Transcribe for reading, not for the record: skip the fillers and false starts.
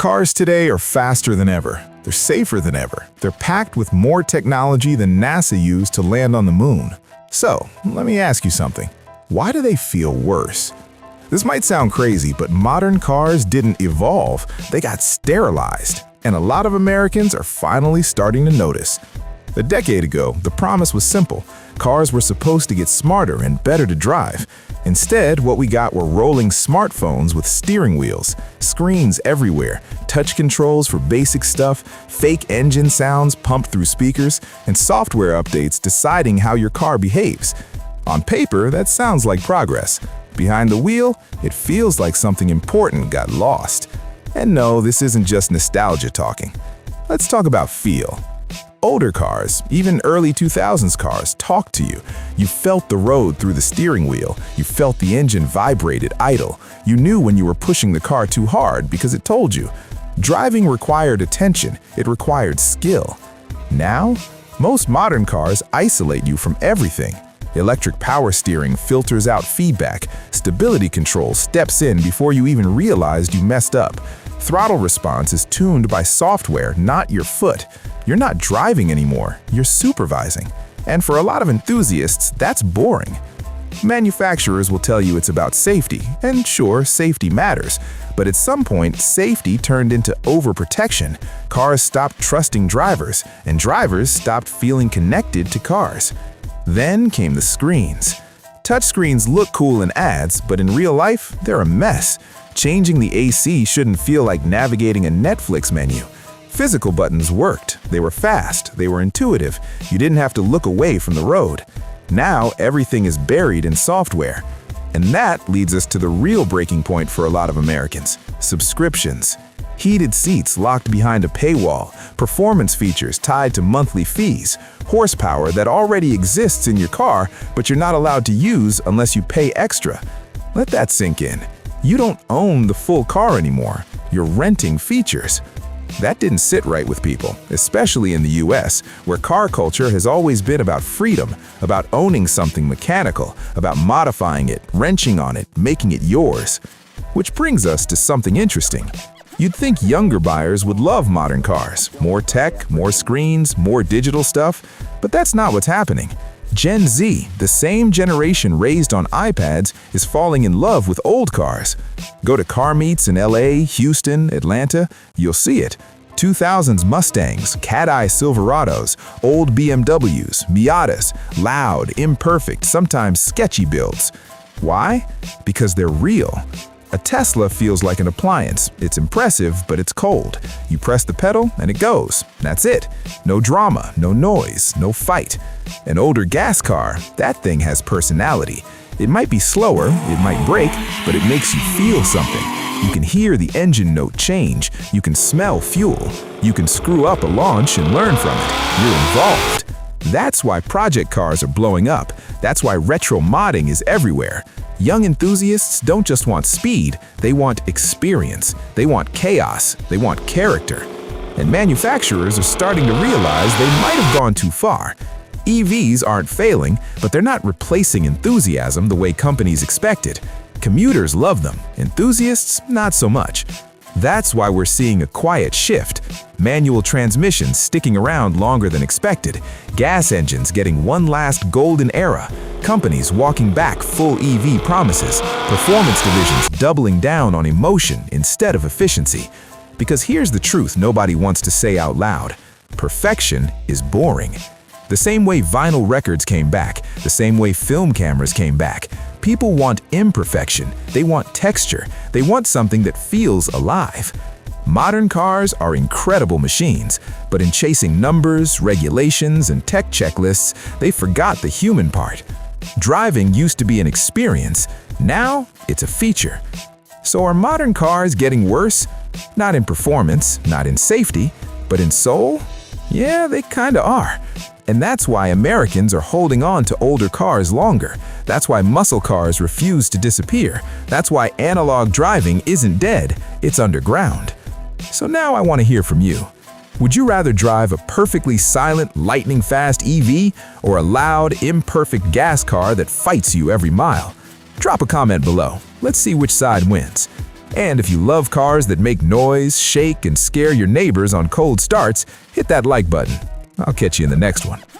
Cars today are faster than ever. They're safer than ever. They're packed with more technology than NASA used to land on the moon. So, let me ask you something. Why do they feel worse? This might sound crazy, but modern cars didn't evolve. They got sterilized. And a lot of Americans are finally starting to notice. A decade ago, the promise was simple. Cars were supposed to get smarter and better to drive. Instead, what we got were rolling smartphones with steering wheels, screens everywhere, touch controls for basic stuff, fake engine sounds pumped through speakers, and software updates deciding how your car behaves. On paper, that sounds like progress. Behind the wheel, it feels like something important got lost. And no, this isn't just nostalgia talking. Let's talk about feel. Older cars, even early 2000s cars, talked to you. You felt the road through the steering wheel. You felt the engine vibrated idle. You knew when you were pushing the car too hard because it told you. Driving required attention. It required skill. Now, most modern cars isolate you from everything. Electric power steering filters out feedback. Stability control steps in before you even realized you messed up. Throttle response is tuned by software, not your foot. You're not driving anymore, you're supervising. And for a lot of enthusiasts, that's boring. Manufacturers will tell you it's about safety, and sure, safety matters. But at some point, safety turned into overprotection. Cars stopped trusting drivers, and drivers stopped feeling connected to cars. Then came the screens. Touchscreens look cool in ads, but in real life, they're a mess. Changing the AC shouldn't feel like navigating a Netflix menu. Physical buttons worked. They were fast. They were intuitive. You didn't have to look away from the road. Now, everything is buried in software. And that leads us to the real breaking point for a lot of Americans: subscriptions. Heated seats locked behind a paywall, performance features tied to monthly fees, horsepower that already exists in your car, but you're not allowed to use unless you pay extra. Let that sink in. You don't own the full car anymore. You're renting features. That didn't sit right with people, especially in the US, where car culture has always been about freedom, about owning something mechanical, about modifying it, wrenching on it, making it yours. Which brings us to something interesting. You'd think younger buyers would love modern cars, more tech, more screens, more digital stuff, but that's not what's happening. Gen Z, the same generation raised on iPads, is falling in love with old cars. Go to car meets in LA, Houston, Atlanta, you'll see it. 2000s Mustangs, cat-eye Silverados, old BMWs, Miatas, loud, imperfect, sometimes sketchy builds. Why? Because they're real. A Tesla feels like an appliance. It's impressive, but it's cold. You press the pedal and it goes. That's it. No drama, no noise, no fight. An older gas car, that thing has personality. It might be slower, it might brake, but it makes you feel something. You can hear the engine note change. You can smell fuel. You can screw up a launch and learn from it. You're involved. That's why project cars are blowing up. That's why retro modding is everywhere. Young enthusiasts don't just want speed, they want experience. They want chaos. They want character. And manufacturers are starting to realize they might have gone too far. EVs aren't failing, but they're not replacing enthusiasm the way companies expected. Commuters love them, enthusiasts not so much. That's why we're seeing a quiet shift. Manual transmissions sticking around longer than expected. Gas engines getting one last golden era. Companies walking back full EV promises. Performance divisions doubling down on emotion instead of efficiency. Because here's the truth nobody wants to say out loud. Perfection is boring. The same way vinyl records came back, the same way film cameras came back. People want imperfection. They want texture. They want something that feels alive. Modern cars are incredible machines, but in chasing numbers, regulations, and tech checklists, they forgot the human part. Driving used to be an experience. Now, it's a feature. So are modern cars getting worse? Not in performance, not in safety, but in soul? Yeah, they kinda are. And that's why Americans are holding on to older cars longer. That's why muscle cars refuse to disappear. That's why analog driving isn't dead, it's underground. So now I want to hear from you. Would you rather drive a perfectly silent, lightning-fast EV or a loud, imperfect gas car that fights you every mile? Drop a comment below. Let's see which side wins. And if you love cars that make noise, shake, and scare your neighbors on cold starts, hit that like button. I'll catch you in the next one.